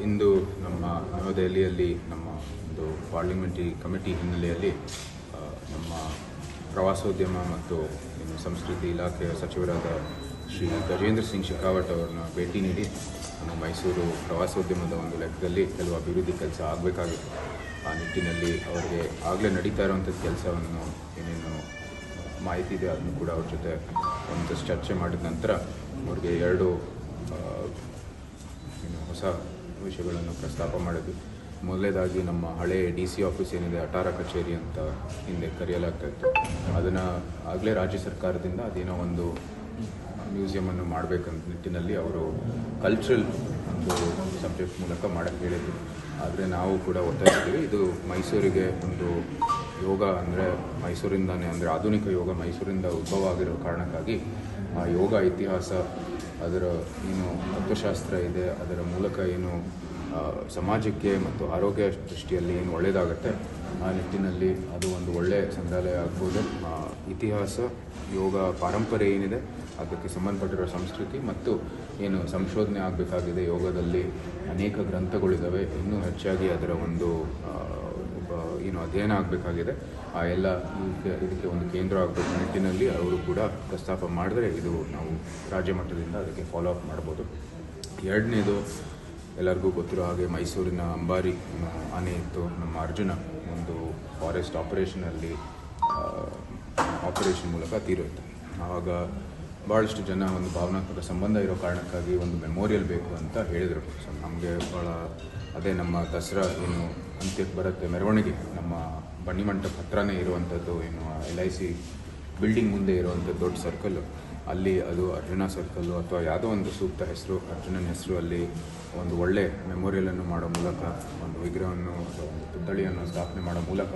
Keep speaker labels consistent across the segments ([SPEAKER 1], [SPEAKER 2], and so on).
[SPEAKER 1] ಇಂದು ನಮ್ಮ ನವದೆಹಲಿಯಲ್ಲಿ ನಮ್ಮ ಒಂದು ಪಾರ್ಲಿಮೆಂಟರಿ ಕಮಿಟಿ ಹಿನ್ನೆಲೆಯಲ್ಲಿ ನಮ್ಮ ಪ್ರವಾಸೋದ್ಯಮ ಮತ್ತು ಸಂಸ್ಕೃತಿ ಇಲಾಖೆಯ ಸಚಿವರಾದ ಶ್ರೀ ಗಜೇಂದ್ರ ಸಿಂಗ್ ಶೆಖಾವತ್ ಅವರನ್ನ ಭೇಟಿ ನೀಡಿ ಮೈಸೂರು ಪ್ರವಾಸೋದ್ಯಮದ ಒಂದು ಲೆಕ್ಕದಲ್ಲಿ ಕೆಲವು ಅಭಿವೃದ್ಧಿ ಕೆಲಸ ಆಗಬೇಕಾಗಿತ್ತು. ಆ ನಿಟ್ಟಿನಲ್ಲಿ ಅವರಿಗೆ ಆಗಲೇ ನಡೀತಾ ಇರುವಂಥದ್ದು ಕೆಲಸವನ್ನು ಏನೇನು ಮಾಹಿತಿ ಇದೆ ಅದನ್ನು ಕೂಡ ಅವ್ರ ಜೊತೆ ಒಂದಷ್ಟು ಚರ್ಚೆ ಮಾಡಿದ ನಂತರ ಅವ್ರಿಗೆ ಎರಡು ಹೊಸ ವಿಷಯಗಳನ್ನು ಪ್ರಸ್ತಾಪ ಮಾಡಿದ್ವಿ. ಮೊದಲನೇದಾಗಿ ನಮ್ಮ ಹಳೆ DC ಆಫೀಸ್ ಏನಿದೆ, ಅಟಾರ ಕಚೇರಿ ಅಂತ ಹಿಂದೆ ಕರೆಯಲಾಗ್ತಾಯಿತ್ತು, ಅದನ್ನು ಆಗಲೇ ರಾಜ್ಯ ಸರ್ಕಾರದಿಂದ ಅದೇನೋ ಒಂದು ಮ್ಯೂಸಿಯಮನ್ನು ಮಾಡಬೇಕಂತ ನಿಟ್ಟಿನಲ್ಲಿ ಅವರು ಕಲ್ಚರಲ್ ಒಂದು ಸಬ್ಜೆಕ್ಟ್ ಮೂಲಕ ಮಾಡೋಕ್ಕೆ ಹೇಳಿದ್ರು. ಆದರೆ ನಾವು ಕೂಡ ಒತ್ತಾಯಿಸಿದ್ದೀವಿ, ಇದು ಮೈಸೂರಿಗೆ ಒಂದು ಯೋಗ ಅಂದರೆ ಮೈಸೂರಿಂದಾನೇ, ಅಂದರೆ ಆಧುನಿಕ ಯೋಗ ಮೈಸೂರಿಂದ ಉದ್ಭವ ಆಗಿರೋ ಕಾರಣಕ್ಕಾಗಿ ಆ ಯೋಗ ಇತಿಹಾಸ, ಅದರ ಏನು ತತ್ವಶಾಸ್ತ್ರ ಇದೆ, ಅದರ ಮೂಲಕ ಏನು ಸಮಾಜಕ್ಕೆ ಮತ್ತು ಆರೋಗ್ಯ ದೃಷ್ಟಿಯಲ್ಲಿ ಏನು ಒಳ್ಳೆಯದಾಗುತ್ತೆ ಆ ನಿಟ್ಟಿನಲ್ಲಿ ಅದು ಒಂದು ಒಳ್ಳೆಯ ಸಂಗ್ರಹಾಲಯ ಆಗ್ಬೋದು. ಇತಿಹಾಸ, ಯೋಗ ಪಾರಂಪರೆ ಏನಿದೆ ಅದಕ್ಕೆ ಸಂಬಂಧಪಟ್ಟಿರೋ ಸಂಸ್ಕೃತಿ ಮತ್ತು ಏನು ಸಂಶೋಧನೆ ಆಗಬೇಕಾಗಿದೆ, ಯೋಗದಲ್ಲಿ ಅನೇಕ ಗ್ರಂಥಗಳಿದ್ದಾವೆ, ಇನ್ನೂ ಹೆಚ್ಚಾಗಿ ಅದರ ಒಂದು ಏನು ಅಧ್ಯಯನ ಆಗಬೇಕಾಗಿದೆ, ಆ ಎಲ್ಲ ಇದಕ್ಕೆ ಒಂದು ಕೇಂದ್ರ ಆಗಬೇಕು ನಿಟ್ಟಿನಲ್ಲಿ ಅವರು ಕೂಡ ಪ್ರಸ್ತಾಪ ಮಾಡಿದ್ರೆ ಇದು ನಾವು ರಾಜ್ಯ ಮಟ್ಟದಿಂದ ಅದಕ್ಕೆ ಫಾಲೋ ಅಪ್ ಮಾಡ್ಬೋದು. ಎರಡನೇದು, ಎಲ್ಲರಿಗೂ ಗೊತ್ತಿರೋ ಹಾಗೆ ಮೈಸೂರಿನ ಅಂಬಾರಿ ಆನೆ ಇತ್ತು, ನಮ್ಮ ಅರ್ಜುನ ಒಂದು ಫಾರೆಸ್ಟ್ ಆಪರೇಷನ್ ಮೂಲಕ ತೀರೋಯ್ತು. ಆವಾಗ ಭಾಳಷ್ಟು ಜನ ಒಂದು ಭಾವನಾತ್ಮಕ ಸಂಬಂಧ ಇರೋ ಕಾರಣಕ್ಕಾಗಿ ಒಂದು ಮೆಮೋರಿಯಲ್ ಬೇಕು ಅಂತ ಹೇಳಿದರು. ಸೊ ನಮಗೆ ಭಾಳ ಅದೇ ನಮ್ಮ ದಸರಾ ಏನು ಅಂತ್ಯಕ್ಕೆ ಬರುತ್ತೆ, ಮೆರವಣಿಗೆ ನಮ್ಮ ಬನ್ನಿಮಂಟಪ ಹತ್ರನೇ ಇರುವಂಥದ್ದು, ಏನು LIC ಬಿಲ್ಡಿಂಗ್ ಮುಂದೆ ಇರುವಂಥದ್ದು ದೊಡ್ಡ ಸರ್ಕಲ್ಲು, ಅಲ್ಲಿ ಅದು ಅರ್ಜುನ ಸರ್ಕಲ್ಲು ಅಥವಾ ಯಾವುದೋ ಒಂದು ಸೂಕ್ತ ಹೆಸರು, ಅರ್ಜುನನ ಹೆಸರು, ಅಲ್ಲಿ ಒಂದು ಒಳ್ಳೆ ಮೆಮೋರಿಯಲನ್ನು ಮಾಡೋ ಮೂಲಕ, ಒಂದು ವಿಗ್ರಹವನ್ನು ಅಥವಾ ಒಂದು ಪುತ್ಥಳಿಯನ್ನು ಸ್ಥಾಪನೆ ಮಾಡೋ ಮೂಲಕ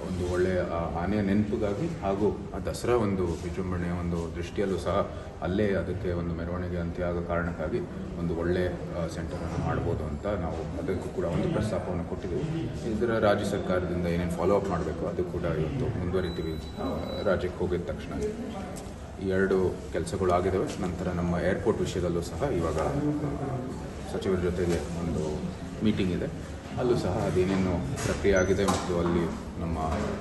[SPEAKER 1] ಒಂದು ಒಳ್ಳೆಯ ಆನೆಯ ನೆನಪಿಗಾಗಿ ಹಾಗೂ ಆ ದಸರಾ ಒಂದು ವಿಜೃಂಭಣೆಯ ಒಂದು ದೃಷ್ಟಿಯಲ್ಲೂ ಸಹ ಅಲ್ಲೇ ಅದಕ್ಕೆ ಒಂದು ಮೆರವಣಿಗೆ ಅಂತ್ಯ ಆಗೋ ಕಾರಣಕ್ಕಾಗಿ ಒಂದು ಒಳ್ಳೆಯ ಸೆಂಟರನ್ನು ಮಾಡ್ಬೋದು ಅಂತ ನಾವು ಅದಕ್ಕೂ ಕೂಡ ಒಂದು ಪ್ರಸ್ತಾಪವನ್ನು ಕೊಟ್ಟಿದ್ದೀವಿ. ಇದರ ರಾಜ್ಯ ಸರ್ಕಾರದಿಂದ ಏನೇನು ಫಾಲೋ ಅಪ್ ಮಾಡಬೇಕು ಅದು ಕೂಡ ಇವತ್ತು ಮುಂದುವರಿತೀವಿ. ರಾಜ್ಯಕ್ಕೆ ಹೋಗಿದ ತಕ್ಷಣ ಈ ಎರಡು ಕೆಲಸಗಳು ಆಗಿದ್ದಾವೆ. ನಂತರ ನಮ್ಮ ಏರ್ಪೋರ್ಟ್ ವಿಷಯದಲ್ಲೂ ಸಹ ಇವಾಗ ಸಚಿವರ ಜೊತೆಗೆ ಒಂದು ಮೀಟಿಂಗ್ ಇದೆ, ಅಲ್ಲೂ ಸಹ ಅದೇನೇನು ಪ್ರಕ್ರಿಯೆ ಆಗಿದೆ ಮತ್ತು ಅಲ್ಲಿ ನಮ್ಮ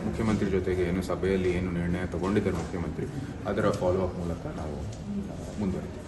[SPEAKER 1] ಮುಖ್ಯಮಂತ್ರಿ ಜೊತೆಗೆ ಏನು ಸಭೆಯಲ್ಲಿ ಏನು ನಿರ್ಣಯ ತಗೊಂಡಿದ್ದಾರೆ ಮುಖ್ಯಮಂತ್ರಿ, ಅದರ ಫಾಲೋ ಅಪ್ ಮೂಲಕ ನಾವು ಮುಂದುವರಿತೀವಿ.